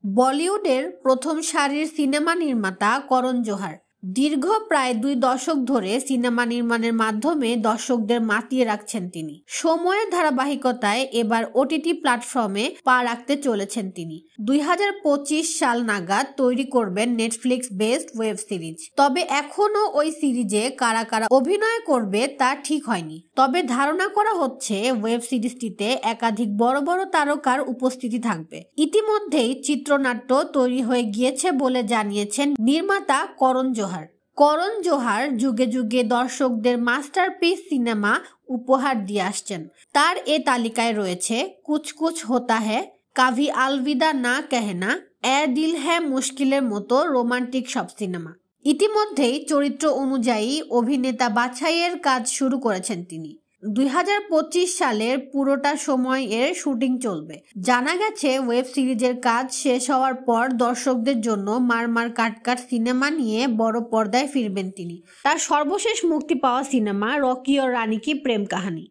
বলিউডের প্রথম সারির সিনেমা নির্মাতা করণ জোহর দীর্ঘ প্রায় 2 দশক ধরে সিনেমা নির্মাণের মাধ্যমে দর্শকদের মাতিয়ে রাখছেন তিনি। সময়ের ধারাবাহিকতায় এবার ওটিটি প্ল্যাটফর্মে পা রাখতে চলেছেন তিনি। 2025 সাল নাগাদ তৈরি করবেন নেটফ্লিক্স বেসড ওয়েব সিরিজ। তবে এখনো ওই সিরিজে কারা কারা অভিনয় করবে তা ঠিক হয়নি। তবে ধারণা করা হচ্ছে ওয়েব সিরিজটিতে একাধিক বড় বড় তারকার উপস্থিতি থাকবে। ইতিমধ্যেই চিত্রনাট্য তৈরি হয়ে গিয়েছে বলে জানিয়েছেন নির্মাতা করণ জোহর। করণ জোহর যুগে যুগে দর্শকদের মাস্টারপিস সিনেমা উপহার দিয়ে আসছেন। তার এ তালিকায় রয়েছে কুছ কুছ হোতা হ্যায়, কাভি আলবিদা না কেহনা, এ দিল হ্যায় মুশকিলের মতো রোমান্টিক সব সিনেমা। ইতিমধ্যেই চরিত্র অনুযায়ী অভিনেতা বাছাইয়ের কাজ শুরু করেছেন তিনি। 2025 সালের পুরোটা সময় এর শুটিং চলবে। জানা গেছে ওয়েব সিরিজের কাজ শেষ হওয়ার পর দর্শকদের জন্য মারমার কাটকাট সিনেমা নিয়ে বড় পর্দায় ফিরবেন তিনি। তার সর্বশেষ মুক্তি পাওয়া সিনেমা রকি और রানী কি প্রেম কাহানি।